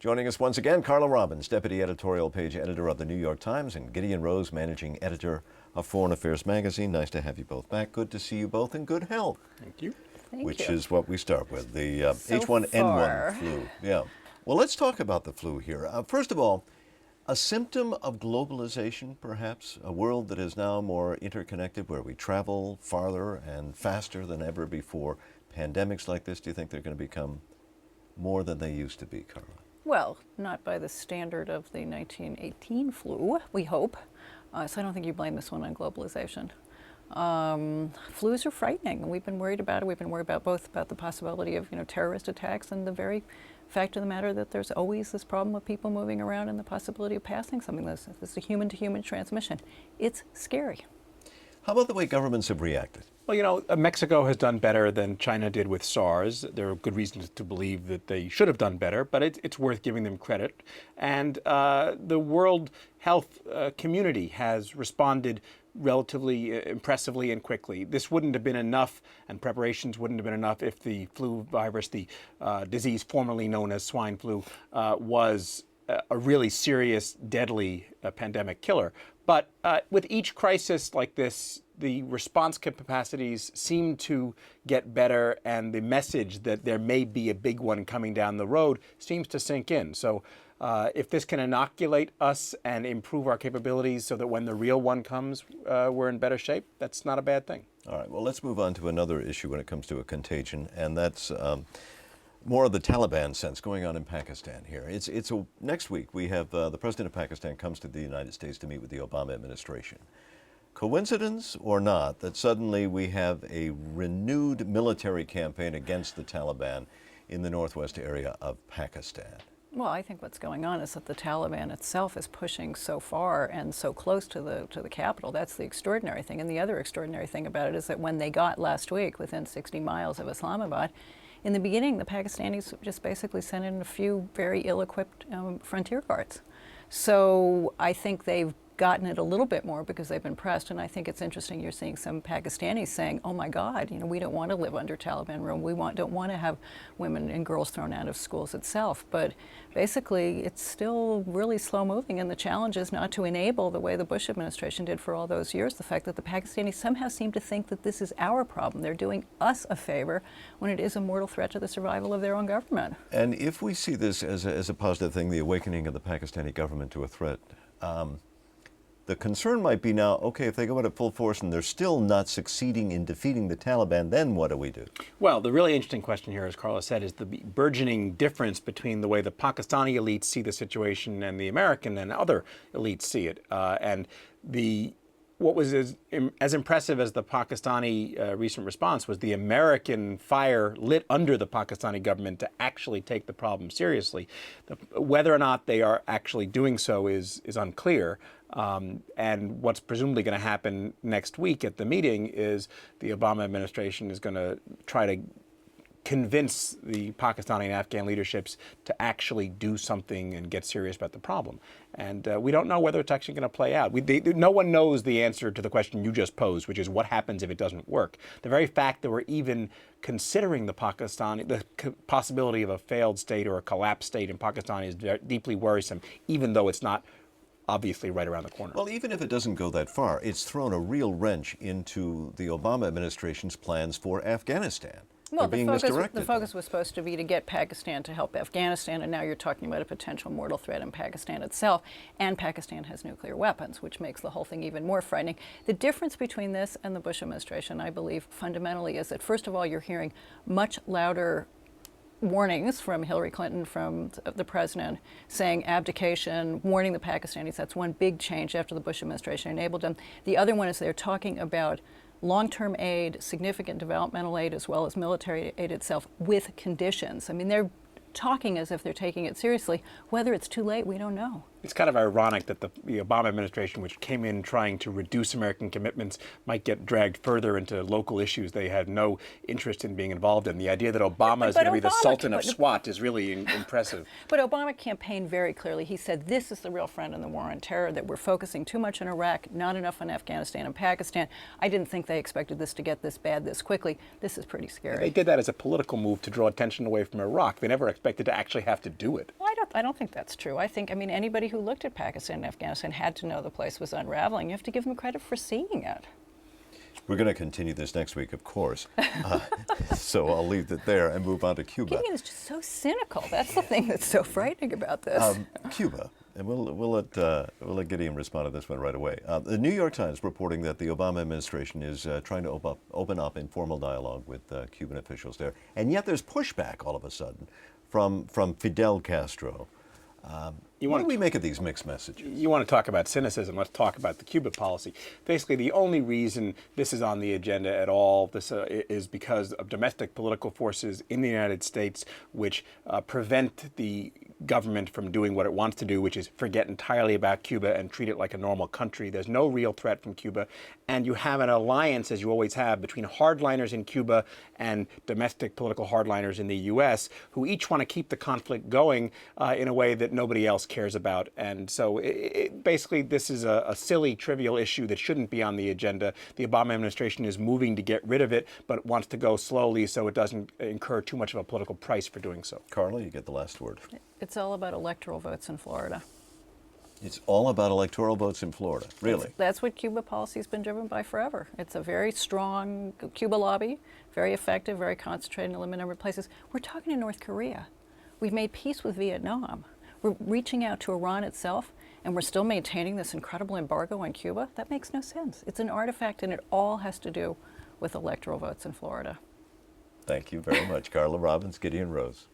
Joining us once again, Carla Robbins, Deputy Editorial Page Editor of the New York Times, and Gideon Rose, Managing Editor of Foreign Affairs Magazine. Nice to have you both back. Good to see you both in good health. Thank you. Which is what we start with, the H1N1 flu. Yeah. Well, let's talk about the flu here. First of all, a symptom of globalization, perhaps, a world that is now more interconnected, where we travel farther and faster than ever before. Pandemics like this, do you think they're going to become more than they used to be, Carla? Well, not by the standard of the 1918 flu, we hope. So I don't think you blame this one on globalization. Flus are frightening. We've been worried about it. We've been worried about both about the possibility of terrorist attacks and the very fact of the matter that there's always this problem of people moving around and the possibility of passing something. This is a human-to-human transmission. It's scary. How about the way governments have reacted? Well, Mexico has done better than China did with SARS. There are good reasons to believe that they should have done better, but it's worth giving them credit. And the World Health community has responded relatively impressively and quickly. This wouldn't have been enough, and preparations wouldn't have been enough if the flu virus, the disease formerly known as swine flu, was a really serious, deadly pandemic killer. But with each crisis like this, the response capacities seem to get better, and the message that there may be a big one coming down the road seems to sink in. So if this can inoculate us and improve our capabilities so that when the real one comes, we're in better shape, that's not a bad thing. All right, well, let's move on to another issue when it comes to a contagion, and that's more of the Taliban sense going on in Pakistan here. Next week we have the president of Pakistan comes to the United States to meet with the Obama administration. Coincidence or not that suddenly we have a renewed military campaign against the Taliban in the northwest area of Pakistan? Well, I think what's going on is that the Taliban itself is pushing so far and so close to the capital. That's the extraordinary thing. And the other extraordinary thing about it is that when they got last week within 60 miles of Islamabad, in the beginning, the Pakistanis just basically sent in a few very ill-equipped frontier guards. So I think they've gotten it a little bit more because they've been pressed, and I think it's interesting you're seeing some Pakistanis saying, oh my God, we don't want to live under Taliban rule. We don't want to have women and girls thrown out of schools itself. But basically, it's still really slow moving, and the challenge is not to enable the way the Bush administration did for all those years, the fact that the Pakistanis somehow seem to think that this is our problem. They're doing us a favor when it is a mortal threat to the survival of their own government. And if we see this as a positive thing, the awakening of the Pakistani government to a threat, the concern might be now, okay, if they go into full force and they're still not succeeding in defeating the Taliban, then what do we do? Well, the really interesting question here, as Carla said, is the burgeoning difference between the way the Pakistani elites see the situation and the American and other elites see it. What was as impressive as the Pakistani recent response was the American fire lit under the Pakistani government to actually take the problem seriously. Whether or not they are actually doing so is unclear. And what's presumably going to happen next week at the meeting is the Obama administration is going to try to convince the Pakistani and Afghan leaderships to actually do something and get serious about the problem. And we don't know whether it's actually going to play out. No one knows the answer to the question you just posed, which is what happens if it doesn't work. The very fact that we're even considering the possibility of a failed state or a collapsed state in Pakistan is deeply worrisome, even though it's not obviously right around the corner. Well, even if it doesn't go that far, it's thrown a real wrench into the Obama administration's plans for Afghanistan. Well, the focus was supposed to be to get Pakistan to help Afghanistan, and now you're talking about a potential mortal threat in Pakistan itself, and Pakistan has nuclear weapons, which makes the whole thing even more frightening. The difference between this and the Bush administration, I believe, fundamentally is that, first of all, you're hearing much louder warnings from Hillary Clinton, from the president, saying abdication, warning the Pakistanis. That's one big change after the Bush administration enabled them. The other one is they're talking about long-term aid, significant developmental aid, as well as military aid itself, with conditions. I mean, they're talking as if they're taking it seriously. Whether it's too late, we don't know. It's kind of ironic that the Obama administration, which came in trying to reduce American commitments, might get dragged further into local issues they had no interest in being involved in. The idea that Obama is going to be the Sultan of SWAT is really impressive. But Obama campaigned very clearly. He said this is the real friend in the war on terror, that we're focusing too much on Iraq, not enough on Afghanistan and Pakistan. I didn't think they expected this to get this bad this quickly. This is pretty scary. They did that as a political move to draw attention away from Iraq. They never expected to actually have to do it. Well, I don't I don't think that's true. I mean, anybody who looked at Pakistan and Afghanistan had to know the place was unraveling. You have to give them credit for seeing it. We're going to continue this next week, of course. So I'll leave it there and move on to Cuba. Gideon is just so cynical. That's the thing that's so frightening about this. Cuba, and we'll let Gideon respond to this one right away. The New York Times reporting that the Obama administration is trying to open up informal dialogue with Cuban officials there, and yet there's pushback all of a sudden from Fidel Castro. What do we make of these mixed messages? You want to talk about cynicism, let's talk about the Cuba policy. Basically, the only reason this is on the agenda at all is because of domestic political forces in the United States which prevent the government from doing what it wants to do, which is forget entirely about Cuba and treat it like a normal country. There's no real threat from Cuba. And you have an alliance, as you always have, between hardliners in Cuba and domestic political hardliners in the U.S., who each want to keep the conflict going in a way that nobody else cares about. And so basically, this is a silly, trivial issue that shouldn't be on the agenda. The Obama administration is moving to get rid of it, but wants to go slowly so it doesn't incur too much of a political price for doing so. Carla, you get the last word. It's all about electoral votes in Florida. It's all about electoral votes in Florida, really? That's what Cuba policy has been driven by forever. It's a very strong Cuba lobby, very effective, very concentrated in a limited number of places. We're talking to North Korea. We've made peace with Vietnam. We're reaching out to Iran itself, and we're still maintaining this incredible embargo on Cuba. That makes no sense. It's an artifact, and it all has to do with electoral votes in Florida. Thank you very much. Carla, Robbins, Gideon, Rose.